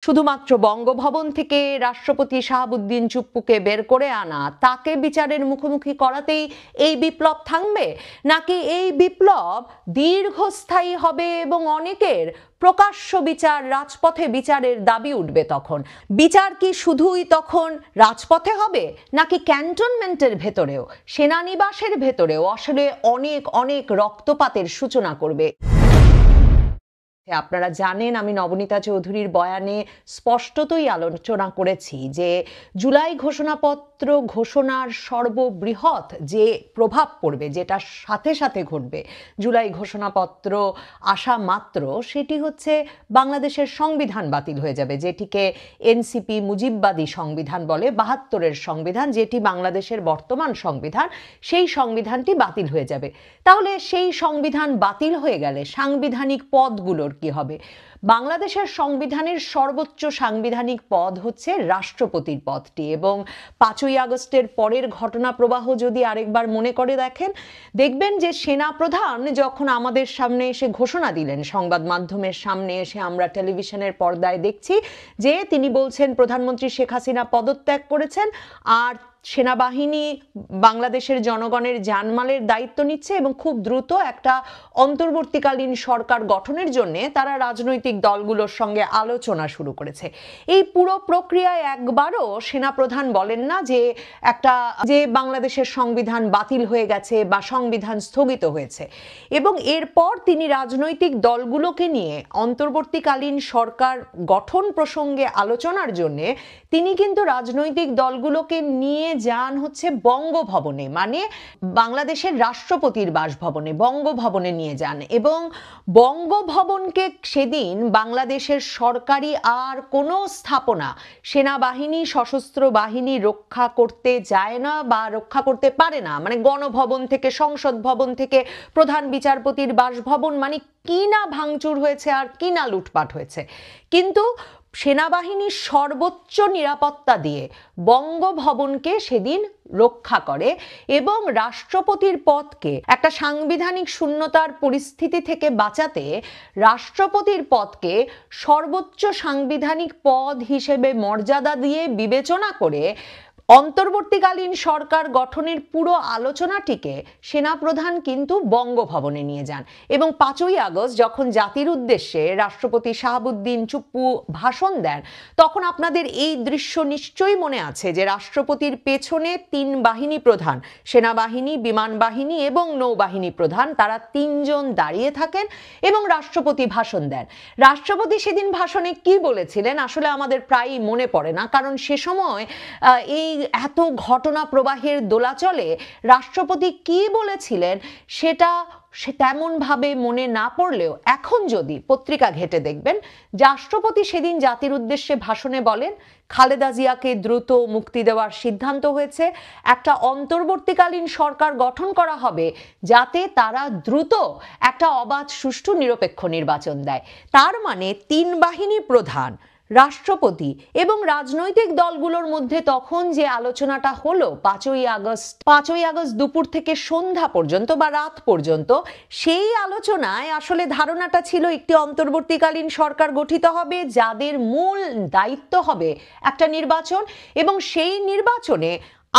শুধুমাত্র বঙ্গভবন থেকে রাষ্ট্রপতি শাহাবুদ্দিন চুপ্পুকে বের করে আনা, তাকে বিচারের মুখোমুখি করাতেই এই বিপ্লব থামবে, নাকি এই বিপ্লব দীর্ঘস্থায়ী হবে এবং অনেকের প্রকাশ্য বিচার, রাজপথে বিচারের দাবি উঠবে? তখন বিচার কি শুধুই তখন রাজপথে হবে, নাকি ক্যান্টনমেন্টের ভেতরেও, সেনানিবাসের ভেতরেও আসলে অনেক অনেক রক্তপাতের সূচনা করবে? আপনারা জানেন, আমি নবনীতা চৌধুরীর বয়ানে স্পষ্টতই আলোচনা করেছি যে জুলাই ঘোষণাপত্র ঘোষণার সর্ববৃহৎ যে প্রভাব পড়বে, যেটা সাথে সাথে ঘটবে জুলাই ঘোষণাপত্র আসা মাত্র, সেটি হচ্ছে বাংলাদেশের সংবিধান বাতিল হয়ে যাবে, যেটিকে এনসিপি মুজিববাদী সংবিধান বলে, ৭২-এর সংবিধান, যেটি বাংলাদেশের বর্তমান সংবিধান, সেই সংবিধানটি বাতিল হয়ে যাবে। তাহলে সেই সংবিধান বাতিল হয়ে গেলে সাংবিধানিক পদগুলোর কি হবে? বাংলাদেশের সংবিধানের সর্বোচ্চ সাংবিধানিক পদ হচ্ছে রাষ্ট্রপতির পদটি, এবং ৫ই আগস্টের পরের ঘটনা প্রবাহ যদি আরেকবার মনে করে দেখবেন যে সেনাপ্রধান যখন আমাদের সামনে এসে ঘোষণা দিলেন, সংবাদ মাধ্যমের সামনে এসে আমরা টেলিভিশনের পর্দায় দেখছি যে তিনি বলছেন প্রধানমন্ত্রী শেখ হাসিনা পদত্যাগ করেছেন আর সেনাবাহিনী বাংলাদেশের জনগণের জানমালের দায়িত্ব নিচ্ছে এবং খুব দ্রুত একটা অন্তর্বর্তীকালীন সরকার গঠনের জন্য তারা রাজনৈতিক দলগুলোর সঙ্গে আলোচনা শুরু করেছে। এই পুরো প্রক্রিয়ায় একবারও সেনাপ্রধান বলেন না যে বাংলাদেশের সংবিধান বাতিল হয়ে গেছে বা সংবিধান স্থগিত হয়েছে। এবং এরপর তিনি রাজনৈতিক দলগুলোকে নিয়ে অন্তর্বর্তীকালীন সরকার গঠন প্রসঙ্গে আলোচনার জন্য তিনি কিন্তু রাজনৈতিক দলগুলোকে নিয়ে যান হচ্ছে বঙ্গভবনে, মানে বাংলাদেশের রাষ্ট্রপতির বাসভবনে, বঙ্গভবনে নিয়ে যান। এবং বঙ্গভবনকে সেদিন বাংলাদেশের সরকারি আর কোনো স্থাপনা, সেনাবাহিনী, সশস্ত্র বাহিনী রক্ষা করতে যায় না বা রক্ষা করতে পারে না। মানে গণভবন থেকে, সংসদ ভবন থেকে প্রধান বিচারপতির বাসভবন, মানে কি না ভাঙচুর হয়েছে আর কি না লুটপাট হয়েছে। কিন্তু সেনাবাহিনীর সর্বোচ্চ নিরাপত্তা দিয়ে বঙ্গভবনকে সেদিন রক্ষা করে এবং রাষ্ট্রপতির পদকে একটা সাংবিধানিক শূন্যতার পরিস্থিতি থেকে বাঁচাতে রাষ্ট্রপতির পদকে সর্বোচ্চ সাংবিধানিক পদ হিসেবে মর্যাদা দিয়ে বিবেচনা করে অন্তর্বর্তীকালীন সরকার গঠনের পুরো আলোচনাটিকে সেনাপ্রধান কিন্তু বঙ্গভবনে নিয়ে যান। এবং ৫ই আগস্ট যখন জাতির উদ্দেশ্যে রাষ্ট্রপতি শাহাবুদ্দিন চুপ্পু ভাষণ দেন, তখন আপনাদের এই দৃশ্য নিশ্চয়ই মনে আছে যে রাষ্ট্রপতির পেছনে ৩ বাহিনী প্রধান, সেনাবাহিনী, বিমান বাহিনী এবং নৌবাহিনী প্রধান, তারা ৩ জন দাঁড়িয়ে থাকেন এবং রাষ্ট্রপতি ভাষণ দেন। রাষ্ট্রপতি সেদিন ভাষণে কি বলেছিলেন আসলে আমাদের প্রায়ই মনে পড়ে না, কারণ সে সময় এই এত ঘটনা প্রবাহের দোলাচলে রাষ্ট্রপতি কি বলেছিলেন সেটা তেমন ভাবে মনে না পড়লেও এখন যদি পত্রিকা ঘেটে দেখবেন, রাষ্ট্রপতি সেদিন জাতির উদ্দেশ্যে ভাষণে বলেন খালেদা জিয়াকে দ্রুত মুক্তি দেওয়ার সিদ্ধান্ত হয়েছে, একটা অন্তর্বর্তীকালীন সরকার গঠন করা হবে যাতে তারা দ্রুত একটা অবাধ, সুষ্ঠু, নিরপেক্ষ নির্বাচন দেয়। তার মানে ৩ বাহিনী প্রধান, রাষ্ট্রপতি এবং রাজনৈতিক দলগুলোর মধ্যে তখন যে আলোচনাটা হলো ৫ই আগস্ট দুপুর থেকে সন্ধ্যা পর্যন্ত বা রাত পর্যন্ত, সেই আলোচনায় আসলে ধারণাটা ছিল একটি অন্তর্বর্তীকালীন সরকার গঠিত হবে যাদের মূল দায়িত্ব হবে একটা নির্বাচন, এবং সেই নির্বাচনে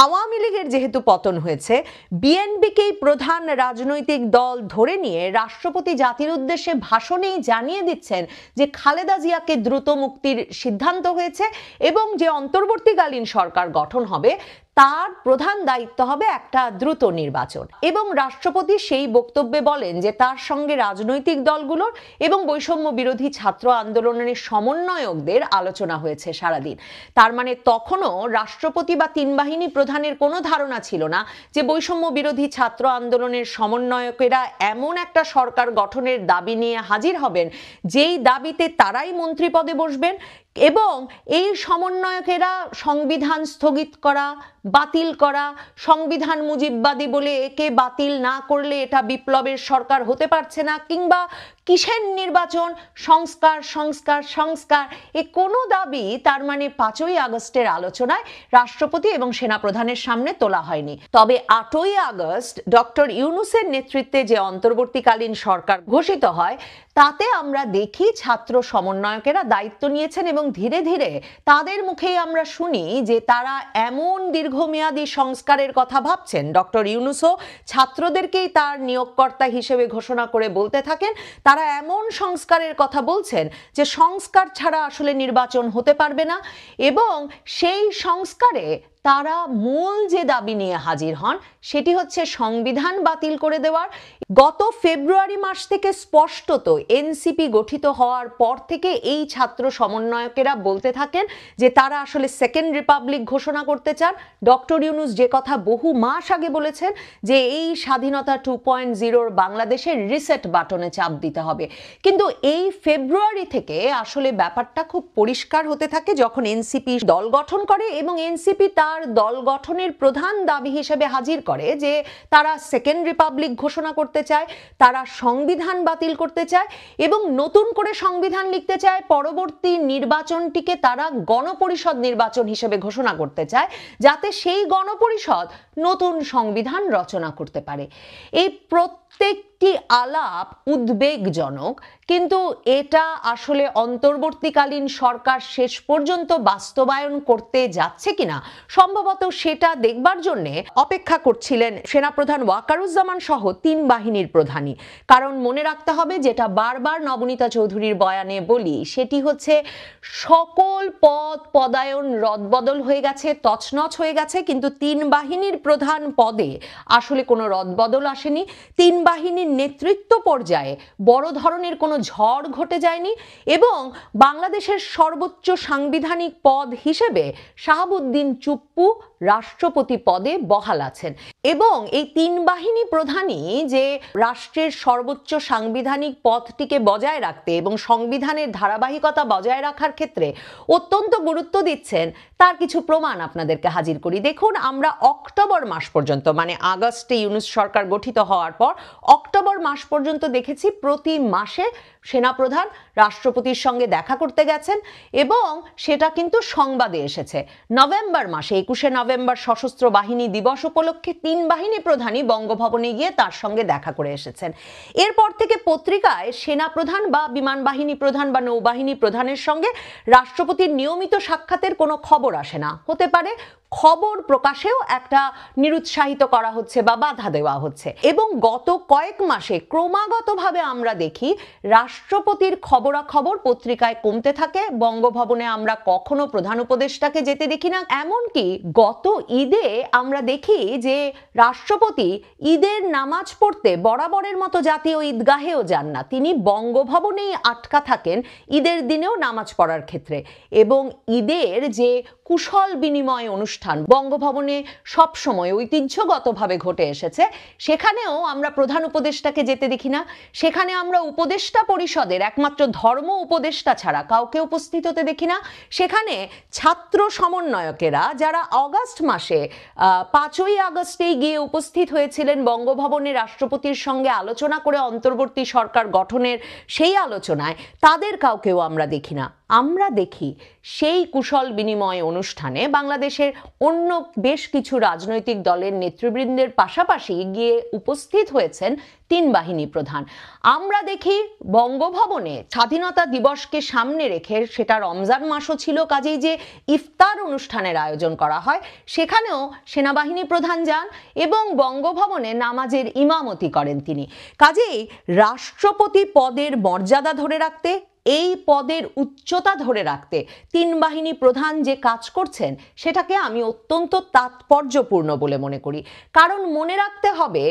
আওয়ামী লীগের যেহেতু পতন হয়েছে, বিএনপিকেই প্রধান রাজনৈতিক দল ধরে নিয়ে রাষ্ট্রপতি জাতির উদ্দেশ্যে ভাষণেই জানিয়ে দিচ্ছেন যে খালেদা জিয়াকে দ্রুত মুক্তির সিদ্ধান্ত হয়েছে এবং যে অন্তর্বর্তীকালীন সরকার গঠন হবে তার প্রধান দায়িত্ব হবে একটা দ্রুত নির্বাচন। এবং রাষ্ট্রপতি সেই বক্তব্যে বলেন যে তার সঙ্গে রাজনৈতিক দলগুলোর এবং বৈষম্য বিরোধী ছাত্র আন্দোলনের সমন্বয়কদের আলোচনা হয়েছে সারাদিন। তার মানে তখনও রাষ্ট্রপতি বা ৩ বাহিনী প্রধানের কোনো ধারণা ছিল না যে বৈষম্য বিরোধী ছাত্র আন্দোলনের সমন্বয়কেরা এমন একটা সরকার গঠনের দাবি নিয়ে হাজির হবেন যেই দাবিতে তারাই মন্ত্রী পদে বসবেন এবং এই সমন্বয়কেরা সংবিধান স্থগিত করা, বাতিল করা, সংবিধান মুজিববাদী বলে একে বাতিল না করলে এটা বিপ্লবের সরকার হতে পারছে না, কিংবা কিসের নির্বাচন, সংস্কার সংস্কার সংস্কার, এ কোনো দাবি তার মানে 5ই আগস্টের আলোচনায় রাষ্ট্রপতি এবং সেনাপ্রধানের সামনে তোলা হয়নি। তবে 8ই আগস্ট ডক্টর ইউনূসের নেতৃত্বে যে অন্তর্বর্তীকালীন সরকার ঘোষিত হয়, তাতে আমরা দেখি ছাত্র সমন্বয়কেরা দায়িত্ব নিয়েছেন এবং ধীরে ধীরে তাদের মুখেই আমরা শুনি যে তারা এমন দীর্ঘমেয়াদী সংস্কারের কথা ভাবছেন। ডক্টর ইউনূসও ছাত্রদেরকেই তার নিয়োগকর্তা হিসেবে ঘোষণা করে বলতে থাকেন তারা এমন সংস্কারের কথা বলছেন যে সংস্কার ছাড়া আসলে নির্বাচন হতে পারবে না, এবং সেই সংস্কারে তারা মূল যে দাবি নিয়ে হাজির হন সেটি হচ্ছে সংবিধান বাতিল করে দেওয়ার। গত ফেব্রুয়ারি মাস থেকে স্পষ্টত এনসিপি গঠিত হওয়ার পর থেকে এই ছাত্র সমন্বয়কেরা বলতে থাকেন যে তারা আসলে সেকেন্ড রিপাবলিক ঘোষণা করতে চান। ডক্টর ইউনূস যে কথা বহু মাস আগে বলেছেন যে এই স্বাধীনতা 2.0 বাংলাদেশের রিসেট বাটনে চাপ দিতে হবে, কিন্তু এই ফেব্রুয়ারি থেকে আসলে ব্যাপারটা খুব পরিষ্কার হতে থাকে যখন এনসিপি দল গঠন করে এবং এনসিপি তার দল গঠনের প্রধান দাবি হিসেবে হাজির করে যে তারা সেকেন্ড রিপাবলিক ঘোষণা করতে চায়, তারা সংবিধান বাতিল করতে চায় এবং নতুন করে সংবিধান লিখতে চায়। পরবর্তী নির্বাচনটিকে তারা গণপরিষদ নির্বাচন হিসেবে ঘোষণা করতে চায় যাতে সেই গণপরিষদ নতুন সংবিধান রচনা করতে পারে। এই প্রত্যেকটি আলাপ উদ্বেগজনক, কিন্তু এটা আসলে অন্তর্বর্তীকালীন সরকার শেষ পর্যন্ত বাস্তবায়ন করতে যাচ্ছে কিনা সম্ভবত সেটা দেখবার জন্য অপেক্ষা করছিলেন সেনাপ্রধান ওয়াকারুজ্জামান সহ 3 বাহিনীর প্রধানই। কারণ মনে রাখতে হবে, যেটা বারবার নবনীতা চৌধুরীর বয়ানে বলি, সেটি হচ্ছে সকল পদ পদায়ন রদবদল হয়ে গেছে, তছনছ হয়ে গেছে, কিন্তু 3 বাহিনীর প্রধান পদে আসলে কোনো রদবদল আসেনি। 3 বাহিনীর নেতৃত্ব পর্যায়ে বড় ধরনের কোনো ঝড় ঘটে যায়নি এবং বাংলাদেশের সর্বোচ্চ সাংবিধানিক পদ হিসেবে শাহাবুদ্দিন চুপ্পু রাষ্ট্রপতি পদে বহাল আছেন। এবং এই 3 বাহিনী প্রধানই যে রাষ্ট্রের সর্বোচ্চ সাংবিধানিক পদটিকে বজায় রাখতে এবং সংবিধানের ধারাবাহিকতা বজায় রাখার ক্ষেত্রে অত্যন্ত গুরুত্ব দিচ্ছেন, তার কিছু প্রমাণ আপনাদেরকে হাজির করি। দেখুন, আমরা অক্টোবর মাস পর্যন্ত, মানে আগস্টে ইউনূস সরকার গঠিত হওয়ার পর অক্টোবর মাস পর্যন্ত দেখেছি প্রতি মাসে সেনাপ্রধান রাষ্ট্রপতির সঙ্গে দেখা করতে গেছেন এবং সেটা কিন্তু সংবাদে এসেছে। নভেম্বর মাসে 21শে নভেম্বর সশস্ত্র বাহিনী দিবস উপলক্ষে 3 বাহিনী প্রধানই বঙ্গভবনে গিয়ে তার সঙ্গে দেখা করে এসেছেন। এরপর থেকে পত্রিকায় সেনাপ্রধান বা বিমান বাহিনী প্রধান বা নৌবাহিনী প্রধানের সঙ্গে রাষ্ট্রপতির নিয়মিত সাক্ষাতের কোনো খবর আসে না। হতে পারে খবর প্রকাশেও একটা নিরুৎসাহিত করা হচ্ছে বা বাধা দেওয়া হচ্ছে। এবং গত কয়েক মাসে ক্রমাগতভাবে আমরা দেখি রাষ্ট্রপতির খবরাখবর পত্রিকায় কমতে থাকে। বঙ্গভবনে আমরা কখনো প্রধান উপদেষ্টাকে যেতে দেখি না। এমনকি গত ঈদে আমরা দেখি যে রাষ্ট্রপতি ঈদের নামাজ পড়তে বরাবরের মতো জাতীয় ঈদগাহেও যান না, তিনি বঙ্গভবনেই আটকা থাকেন ঈদের দিনেও নামাজ পড়ার ক্ষেত্রে। এবং ঈদের যে কুশল বিনিময় অনুষ্ঠান বঙ্গভবনে সবসময় ঐতিহ্যগতভাবে ঘটে এসেছে, সেখানেও আমরা প্রধান উপদেষ্টাকে যেতে দেখি না। সেখানে আমরা উপদেষ্টা পরিষদের একমাত্র ধর্ম উপদেষ্টা ছাড়া কাউকে উপস্থিত হতে দেখি না। সেখানে ছাত্র সমন্বয়কেরা যারা অগাস্ট মাসে 5ই আগস্টেই গিয়ে উপস্থিত হয়েছিলেন বঙ্গভবনে রাষ্ট্রপতির সঙ্গে আলোচনা করে অন্তর্বর্তী সরকার গঠনের সেই আলোচনায়, তাদের কাউকেও আমরা দেখি না। আমরা দেখি সেই কুশল বিনিময় অনুষ্ঠানে বাংলাদেশের অন্য বেশ কিছু রাজনৈতিক দলের নেতৃবৃন্দের পাশাপাশি গিয়ে উপস্থিত হয়েছেন 3 বাহিনী প্রধান। আমরা দেখি বঙ্গভবনে স্বাধীনতা দিবসকে সামনে রেখে, সেটা রমজান মাসও ছিল, কাজেই যে ইফতার অনুষ্ঠানের আয়োজন করা হয় সেখানেও সেনাবাহিনী প্রধান যান এবং বঙ্গভবনে নামাজের ইমামতি করেন তিনি। কাজেই রাষ্ট্রপতি পদের মর্যাদা ধরে রাখতে, এই পদের উচ্চতা ধরে রাখতে 3 বাহিনী প্রধান যে কাজ করছেন সেটাকে আমি অত্যন্ত তাৎপর্যপূর্ণ বলে মনে করি। কারণ মনে রাখতে হবে,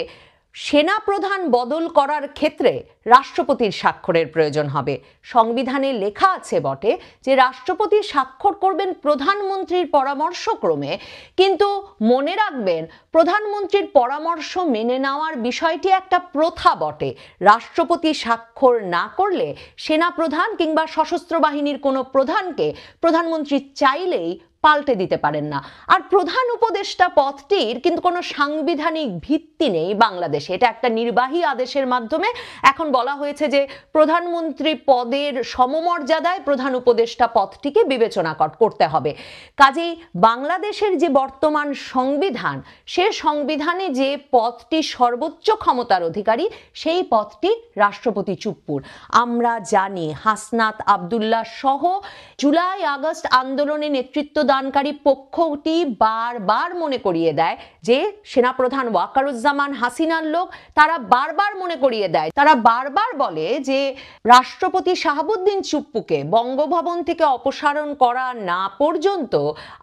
সেনা প্রধান বদল করার ক্ষেত্রে রাষ্ট্রপতির স্বাক্ষরের প্রয়োজন হবে। সংবিধানে লেখা আছে বটে যে রাষ্ট্রপতি স্বাক্ষর করবেন প্রধানমন্ত্রীর পরামর্শক্রমে, কিন্তু মনে রাখবেন প্রধানমন্ত্রীর পরামর্শ মেনে নেওয়ার বিষয়টি একটা প্রথা বটে। রাষ্ট্রপতি স্বাক্ষর না করলে সেনা প্রধান কিংবা সশস্ত্র বাহিনীর কোনো প্রধানকে প্রধানমন্ত্রী চাইলেই পাল্টে দিতে পারেন না। আর প্রধান উপদেষ্টা পদটির কিন্তু কোনো সাংবিধানিক ভিত্তি নেই বাংলাদেশে। এটা একটা নির্বাহী আদেশের মাধ্যমে এখন বলা হয়েছে যে প্রধানমন্ত্রী পদের সমমর্যাদায় প্রধান উপদেষ্টা পদটিকে বিবেচনা করতে হবে। কাজেই বাংলাদেশের যে বর্তমান সংবিধান, সে সংবিধানে যে পদটি সর্বোচ্চ ক্ষমতার অধিকারী, সেই পদটি রাষ্ট্রপতি চুপ্পুর। আমরা জানি হাসনাত আব্দুল্লাহ সহ জুলাই আগস্ট আন্দোলনে নেতৃত্ব দানকারী পক্ষটি বারবার মনে করিয়ে দেয় যে সেনাপ্রধান ওয়াকারুজ্জামান হাসিনার লোক। তারা বারবার মনে করিয়ে দেয়, তারা বারবার বলে যে রাষ্ট্রপতি শাহাবুদ্দিন চুপ্পুকে বঙ্গভবন থেকে অপসারণ করা না পর্যন্ত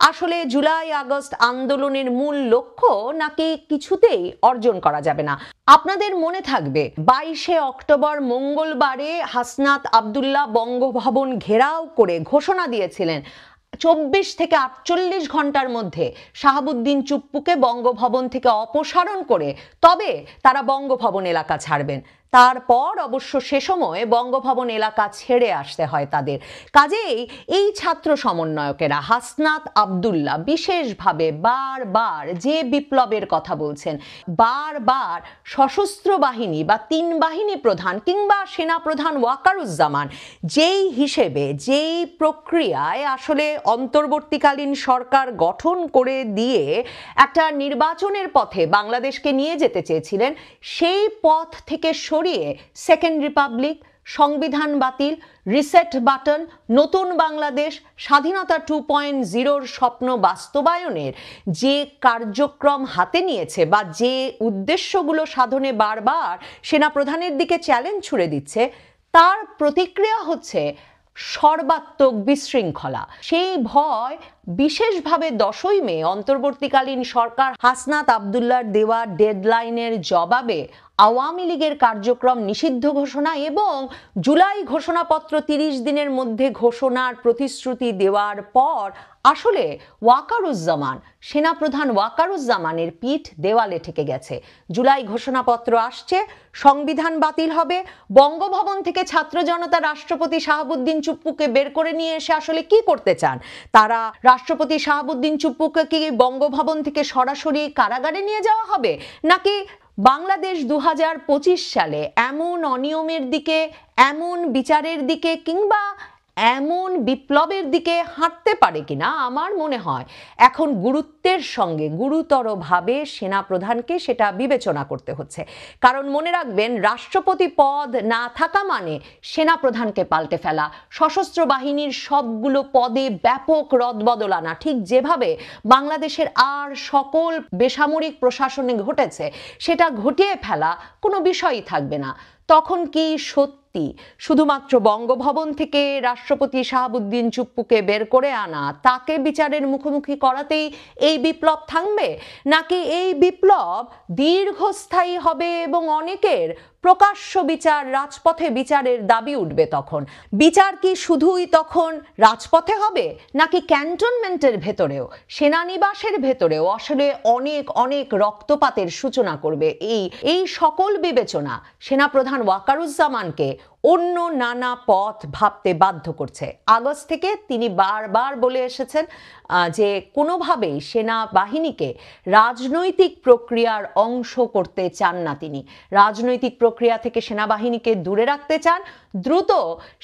আসলে জুলাই আগস্ট আন্দোলনের মূল লক্ষ্য নাকি কিছুতেই অর্জন করা যাবে না। আপনাদের মনে থাকবে 22শে অক্টোবর মঙ্গলবারে হাসনাত আব্দুল্লাহ বঙ্গভবন ঘেরাও করে ঘোষণা দিয়েছিলেন 24 থেকে 48 ঘন্টার মধ্যে শাহাবুদ্দিন চুপ্পুকে বঙ্গভবন থেকে অপসারণ করে তবে তারা বঙ্গভবন এলাকা ছাড়বেন। তারপর অবশ্য সে সময় বঙ্গভবন এলাকা ছেড়ে আসতে হয় তাদের। কাজেই এই ছাত্র সমন্বয়কেরা হাসনাত আব্দুল্লাহ বিশেষভাবে বারবার যে বিপ্লবের কথা বলছেন, বারবার সশস্ত্র বাহিনী বা 3 বাহিনী প্রধান কিংবা সেনাপ্রধান ওয়াকারুজ্জামান যেই হিসেবে যেই প্রক্রিয়ায় আসলে অন্তর্বর্তীকালীন সরকার গঠন করে দিয়ে একটা নির্বাচনের পথে বাংলাদেশকে নিয়ে যেতে চেয়েছিলেন, সেই পথ থেকে সরিয়ে সেকেন্ড রিপাবলিক, সংবিধান বাতিল, রিসেট বাটন, নতুন বাংলাদেশ, স্বাধীনতা 2.0 স্বপ্ন বাস্তবায়নের যে কার্যক্রম হাতে নিয়েছে বা যে উদ্দেশ্যগুলো সাধনে বারবার সেনাপ্রধানের দিকে চ্যালেঞ্জ ছুড়ে দিচ্ছে, তার প্রতিক্রিয়া হচ্ছে সর্বাত্মক বিশৃঙ্খলা। সেই ভয় বিশেষভাবে 10ই মে অন্তর্বর্তীকালীন সরকার হাসনাত আব্দুল্লাহর দেওয়া ডেডলাইনের জবাবে আওয়ামী লীগের কার্যক্রম নিষিদ্ধ ঘোষণা এবং জুলাই ঘোষণাপত্র 30 দিনের মধ্যে ঘোষণার প্রতিশ্রুতি দেওয়ার পর আসলে ওয়াকারুজ্জামান, সেনাপ্রধান ওয়াকারুজ্জামানের পিঠ দেওয়ালে ঠেকে গেছে। জুলাই ঘোষণাপত্র আসছে, সংবিধান বাতিল হবে, বঙ্গভবন থেকে ছাত্র জনতা রাষ্ট্রপতি শাহাবুদ্দিন চুপ্পুকে বের করে নিয়ে এসে আসলে কি করতে চান তারা? রাষ্ট্রপতি শাহাবুদ্দিন চুপ্পুকে কি বঙ্গভবন থেকে সরাসরি কারাগারে নিয়ে যাওয়া হবে, নাকি বাংলাদেশ 2025 সালে এমন অনিয়মের দিকে, এমন বিচারের দিকে কিংবা এমন বিপ্লবের দিকে হাঁটতে পারে কিনা? আমার মনে হয় এখন গুরুত্বের সঙ্গে গুরুতরভাবে সেনাপ্রধানকে সেটা বিবেচনা করতে হচ্ছে। কারণ মনে রাখবেন, রাষ্ট্রপতি পদ না থাকা মানে সেনাপ্রধানকে পাল্টে ফেলা, সশস্ত্র বাহিনীর সবগুলো পদে ব্যাপক রদবদল আনা, ঠিক যেভাবে বাংলাদেশের আর সকল বেসামরিক প্রশাসনে ঘটেছে সেটা ঘটিয়ে ফেলা কোনো বিষয়ই থাকবে না। তখন কি সত্যি শুধুমাত্র বঙ্গভবন থেকে রাষ্ট্রপতি শাহাবুদ্দিন চুপ্পুকে বের করে আনা, তাকে বিচারের মুখোমুখি করাতেই এই বিপ্লব থামবে, নাকি এই বিপ্লব দীর্ঘস্থায়ী হবে এবং অনেকের প্রকাশ্য বিচার, রাজপথে বিচারের দাবি উঠবে? তখন বিচার কি শুধুই তখন রাজপথে হবে, নাকি ক্যান্টনমেন্টের ভেতরেও, সেনানিবাসের ভেতরেও আসলে অনেক অনেক রক্তপাতের সূচনা করবে? এই সকল বিবেচনা সেনাপ্রধান ওয়াকারুজ্জামানকে অন্য নানা পথ ভাবতে বাধ্য করছে। আগস্ট থেকে তিনি বারবার বলে এসেছেন যে কোনোভাবেই সেনাবাহিনীকে রাজনৈতিক প্রক্রিয়ার অংশ করতে চান না তিনি। রাজনৈতিক প্রক্রিয়া থেকে সেনাবাহিনীকে দূরে রাখতে চান, দ্রুত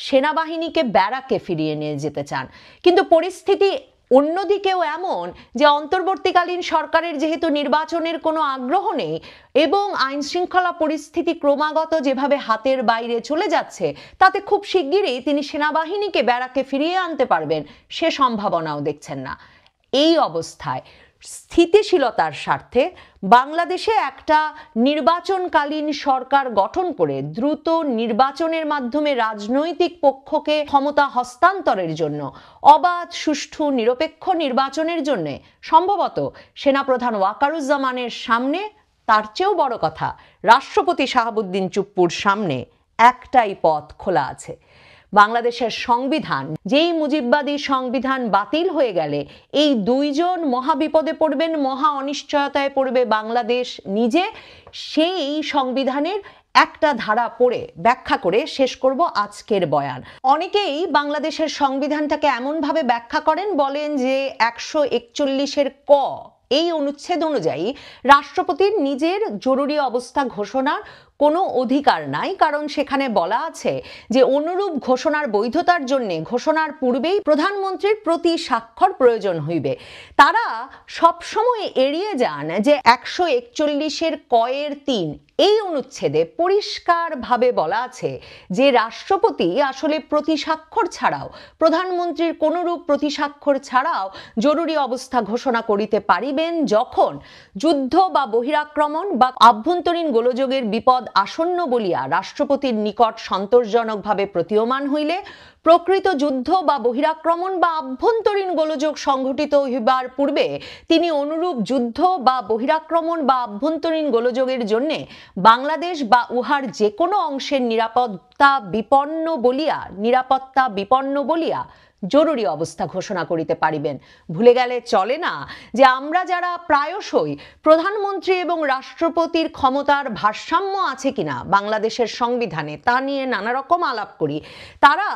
সেনাবাহিনীকে ব্যারাকে ফিরিয়ে নিয়ে যেতে চান। কিন্তু পরিস্থিতি অন্যদিকেও এমন যে অন্তর্বর্তীকালীন সরকারের যেহেতু নির্বাচনের কোনো আগ্রহ নেই এবং আইন শৃঙ্খলা পরিস্থিতি ক্রমাগত যেভাবে হাতের বাইরে চলে যাচ্ছে, তাতে খুব শিগগিরই তিনি সেনাবাহিনীকে ব্যারাকে ফিরিয়ে আনতে পারবেন সে সম্ভাবনাও দেখছেন না। এই অবস্থায় স্থিতিশীলতার স্বার্থে বাংলাদেশে একটা নির্বাচনকালীন সরকার গঠন করে দ্রুত নির্বাচনের মাধ্যমে রাজনৈতিক পক্ষকে ক্ষমতা হস্তান্তরের জন্য, অবাধ সুষ্ঠু নিরপেক্ষ নির্বাচনের জন্য সম্ভবত সেনাপ্রধান ওয়াকারুজ্জামানের সামনে, তার চেয়েও বড় কথা রাষ্ট্রপতি শাহাবুদ্দিন চুপ্পুর সামনে একটাই পথ খোলা আছে। বাংলাদেশের সংবিধান, যেই মুজিববাদী সংবিধান বাতিল হয়ে গেলে এই দুইজন মহাবিপদে পড়বেন, মহা অনিশ্চয়তায় পড়বে বাংলাদেশ নিজে। সেই সংবিধানের একটা ধারা পড়ে ব্যাখ্যা করে শেষ করব আজকের বয়ান। অনেকেই বাংলাদেশের সংবিধানটাকে এমনভাবে ব্যাখ্যা করেন, বলেন যে 141-এর ক এই অনুচ্ছেদ অনুযায়ী রাষ্ট্রপতির নিজের জরুরি অবস্থা ঘোষণার কোনো অধিকার নাই, কারণ সেখানে বলা আছে যে অনুরূপ ঘোষণার বৈধতার জন্য ঘোষণার পূর্বেই প্রধানমন্ত্রীর প্রতি স্বাক্ষর প্রয়োজন হইবে। তারা সবসময় এড়িয়ে যান যে 141-এর ক-এর 3 এই অনুচ্ছেদে পরিষ্কারভাবে বলা আছে যে রাষ্ট্রপতি আসলে প্রতিস্বাক্ষর ছাড়াও, প্রধানমন্ত্রীর কোনরূপ প্রতিস্বাক্ষর ছাড়াও জরুরি অবস্থা ঘোষণা করিতে পারিবেন যখন যুদ্ধ বা বহিরাক্রমণ বা আভ্যন্তরীণ গোলযোগের বিপদ আসন্ন বলিয়া রাষ্ট্রপতির নিকট সন্তোষজনকভাবে প্রতীয়মান হইলে, প্রকৃত যুদ্ধ বা বহিরাক্রমণ বা আভ্যন্তরীণ গোলযোগ সংঘটিত হইবার পূর্বে তিনি অনুরূপ যুদ্ধ বা বহিরাক্রমণ বা আভ্যন্তরীণ গোলযোগের জন্য বাংলাদেশ বা উহার যে কোনো অংশের নিরাপত্তা বিপন্ন বলিয়া জরুরি অবস্থা ঘোষণা করিতে পারিবেন। ভুলে গেলে চলে না যে আমরা যারা প্রায়শই প্রধানমন্ত্রী এবং রাষ্ট্রপতির ক্ষমতার ভারসাম্য আছে কিনা বাংলাদেশের সংবিধানে তা নিয়ে নানা রকম আলাপ করি, তারা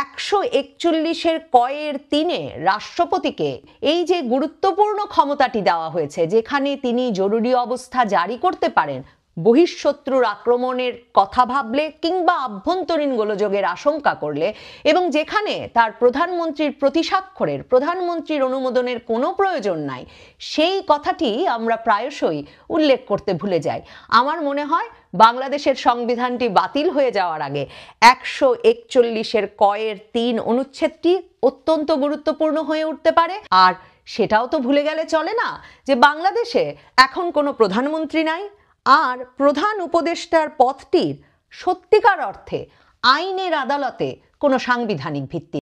141-এর ক-এর 3-এ রাষ্ট্রপতিকে এই যে গুরুত্বপূর্ণ ক্ষমতাটি দেওয়া হয়েছে, যেখানে তিনি জরুরি অবস্থা জারি করতে পারেন বহিঃশত্রুর আক্রমণের কথা ভাবলে কিংবা আভ্যন্তরীণ গোলযোগের আশঙ্কা করলে, এবং যেখানে তার প্রধানমন্ত্রীর প্রতিস্বাক্ষরের, প্রধানমন্ত্রীর অনুমোদনের কোনো প্রয়োজন নাই, সেই কথাটি আমরা প্রায়শই উল্লেখ করতে ভুলে যাই। আমার মনে হয় বাংলাদেশের সংবিধানটি বাতিল হয়ে যাওয়ার আগে 141-এর ক-এর 3 অনুচ্ছেদটি অত্যন্ত গুরুত্বপূর্ণ হয়ে উঠতে পারে। আর সেটাও তো ভুলে গেলে চলে না যে বাংলাদেশে এখন কোনো প্রধানমন্ত্রী নাই, আর প্রধান উপদেষ্টার পদটির সত্যিকার অর্থে আইনের আদালতে কোনো সাংবিধানিক ভিত্তি